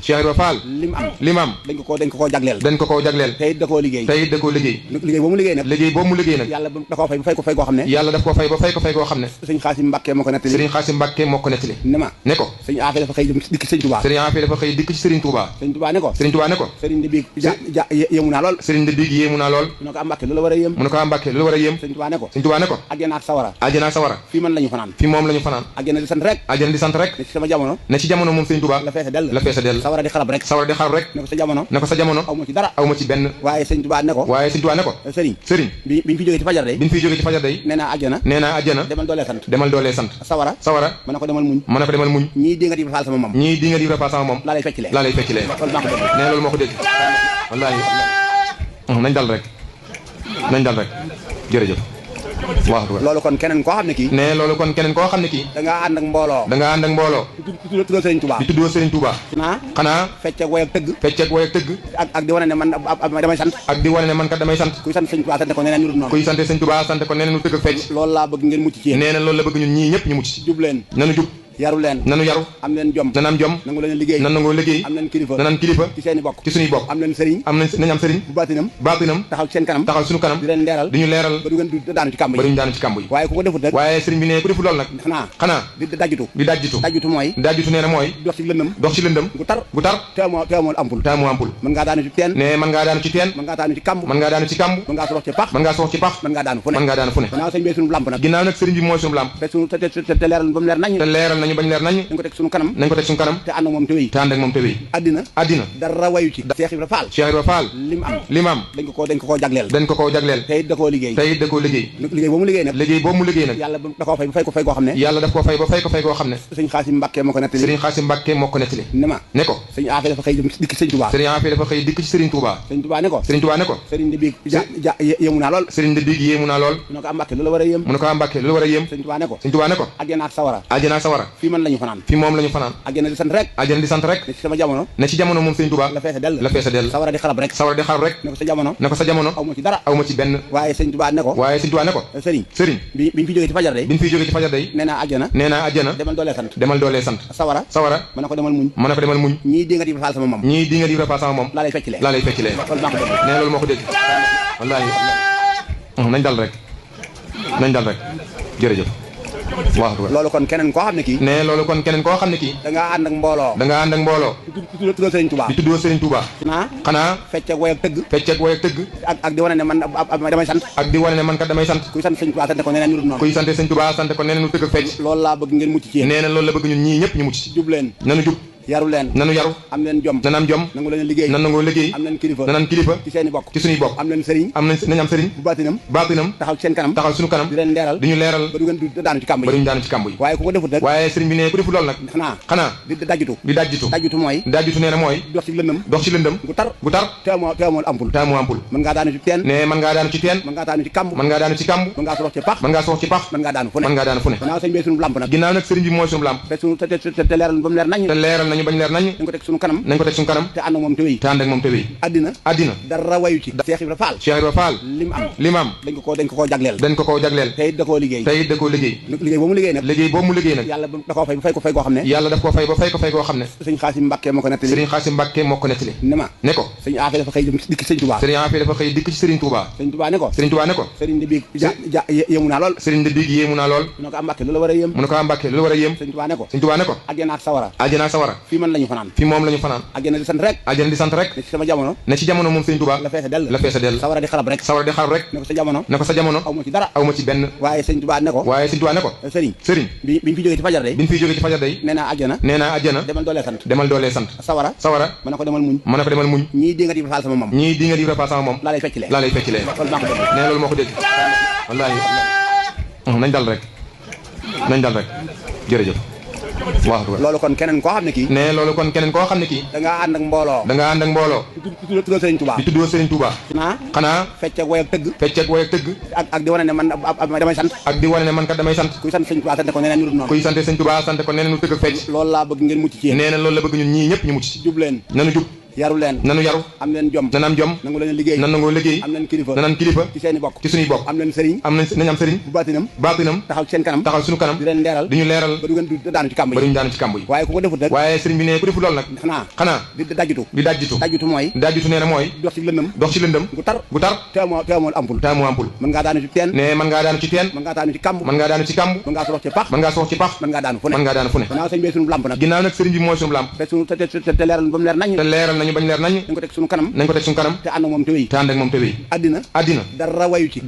Cheikh Ibra Fall lim am dañ ko koo jagleel te it da koo liggéey liggéey boobu mu liggéey nag yàlla da koo fay ba fay ko fay koo xam ne sëñ Xaasim Mbàkke moo ko nettali ne ko sëñ Aafe dafa xëy dikk ci sëriñ Touba sëriñ Touba ne ko sëriñ de biig yéemu naa lool mu ne ko am Mbàkke lu la war a yéem sëriñ Touba ne ko àjjana ak sawara fii man lañu fanaan àjjana di sant rek ne ci jamono moom sëriñ Touba la feesa dell sawara di xarab rek ne ko sa jamono aw ma ci benn waaye sëriñ Touba ne ko sëriñ bi ñu fi jógee ci fajar day nee naa àjjana demal doolee sant sawara mën na ko demal muñ ñii di nga di faal sama moom laa lay fecclee nee loolu moo ko dégg wallaahi nañ dal rek jërëjëf waaw loolu kon keneen koo xam ne kii da ngaa ànd ak mbooloo di tuddoo Sëriñ Touba xanaa fecc ak way ak tëgg ak di wane ne man damay sant kuy sant Sëriñ Touba sant ko neneen ñu dul noonu kuy sant Sëriñ Touba sant ko neneen ñu tëgg fecc loolu laa bëgg ngeen mucc ci yéen nee na loolu la bëgg ñun ñii ñëpp ñu mucc ci jub leen nanu jub nanu yaru am leen jom nangu leen liggéey am leen kilifa ci seeni bokk ci suñuy bokk am leen sëriñ nañ am sëriñ bu baatinam taxaw ci seen kanam taxaw suñu kanam di leen leeral ba du ngeen daanu ci kàmb yi waaye ku ko defut nag waaye sëriñ bi ne ku defut loolu nag xanaa di dajjutu mooy nee na mooy dox ci lëndëm gu tar te amoo ampul mën ngaa daanu ci teen mën ngaa daanu ci kàmb mën ngaa sorox ci pax mën ngaa daanu fu ne ginnaaw sëriñ bi suñu lamp nag ginnaaw nag sëriñ bi mooy suñu lamp te leeral ba mu leer nañ bañ leer nañ nañ ko teg suñu kanam te ànd ak moom te wéy addina dara wayu ci Cheikh Ibra Fall lim am dañ ko koo jagleel te it da koo liggéey liggéey boobu mu liggéey nag yàlla da koo fay ba fay ko fay koo xam ne sëñ Xaasim Mbàkke moo ko nettali ne ko sëñ Aafe dafa xëy dikk ci sëriñ Touba sëriñ Touba ne ko sëriñ de biig yéemu naa lool mu ne ko am Mbàkke lu la war a yéem sëñ Touba ne ko àjjana ak sawara fii man lañu fanaan àjjana di sant rek ne ci jamono moom sëriñ Touba la feesa dell sawara di xarab rek ne ko sa jamono aw ma ci benn waaye sëriñ Touba ne ko sëriñ bi ñu fi jógee ci fajar day nee naa àjjana demal doolee sant sawara mën na ko demal muñ ñii di nga di faal sama moom laa lay fecclee nee loolu moo ko dégg wallaahi nañ dal rek jërëjëf waaw loolu kon keneen koo xam ne kii da ngaa ànd ak mbooloo di tuddoo Sëriñ Touba xanaa fecc ak way ak tëgg ak di wane ne man damay sant kuy sant Sëriñ Touba sant ko neneen ñu dul noonu kuy sant Sëriñ Touba sant ko neneen ñu tëgg fecc loolu laa bëgg ngeen mucc ci yéen nee na loolu la bëgg ñun ñii ñëpp ñu mucc ci jub leen nanu jub nanu yaru am leen jom nangu leen liggéey am leen kilifa ci seeni bokk ci suñuy bokk am leen sëriñ nañ am sëriñ bu baatinam taxaw ci seen kanam taxaw suñu kanam di leen leeral ba du ngeen daanu ci kàmb yi waaye ku ko defut nag waaye sëriñ bi ne ku defut loolu nag xanaa di dajjutu mooy nee na mooy dox ci lëndëm gu tar te amoo ampul mën ngaa daanu ci teen mën ngaa daanu ci kàmb mën ngaa sorox ci pax mën ngaa daanu fu ne ginnaaw sëriñ bi suñu lamp nag ginnaaw nag sëriñ bi mooy suñu lamp te leeral ba mu leer nañ bañ leer nañ nañ ko teg suñu kanam te ànd ak moom te wéy addina dara wayu ci Cheikh Ibra Fall lim am dañ ko koo jagleel te it da koo liggéey liggéey boobu mu liggéey nag yàlla da koo fay ba fay ko fay koo xam ne sëñ Xaasim Mbàkke moo ko nettali ne ko sëñ Aafe dafa xëy dikk ci sëriñ Touba sëriñ Touba ne ko sëriñ de biig yéemu naa lool mu ne ko am Mbàkke lu la war a yéem sëñ Touba ne ko àjjana ak sawara fii man lañu fanaan àjjana di sant rek ne ci jamono moom sëriñ Touba la feesa dell sawara di xarab rek ne ko sa jamono aw ma ci benn waaye sëriñ Touba ne ko sëriñ bi ñu fi jógee ci fajar day nee naa àjjana demal doolee sant sawara mën na ko demal muñ ñii di nga di faal sama moom laa lay fecclee nee loolu moo ko dégg wallaahi nañ dal rek jërëjëf waaw loolu kon keneen koo xam ne kii da ngaa ànd ak mbooloo di tuddoo Sëriñ Touba xanaa fecc ak way ak tëgg ak di wane ne man damay sant kuy sant Sëriñ Touba sant ko neneen ñu dul noonu kuy sant Sëriñ Touba sant ko neneen ñu tëgg fecc loolu laa bëgg ngeen mucc ci yéen nee na loolu la bëgg ñun ñii ñëpp ñu mucc ci jub leen nanu jub yaru leen nanu yaru am leen jom nan am jom nangu leen liggéey nan nangoo liggéey am leen kilifa nan am kilifa ci seeni bokk ci suñuy bokk am leen sëriñ nañ am sëriñ bu baatinam taxaw ci seen kanam taxaw suñu kanam di leen leeral di ñu leeral ba du ngeen du daanu ci kàmb ba yi duñu daanu ci kàmb yi waaye ku ko defut nag waaye sëriñ bi ne ku deful lool nag xanaa di dajjutu di dajjitu mooy nee na mooy dox ci lëndëm dox ci lëndëm gu tar te amoo ampul mën ngaa daanu ci teen ne mën ngaa daanu ci teen mën ngaa daanu ci kàmb mën ngaa daanu ci kàmb mën ngaa sorox ci pax mën ngaa sox ci pax mën ngaa daanu fu ne gannaaw sëñ bi sunu lamp nag ginnaaw nag sëriñ bi mooy sunu lamp te leeral ba mu leer nañ te leeral nañu bañ leer nañ nañ ko teg sunu kanam te ànd ak moom te wéy àddina dara wayu ci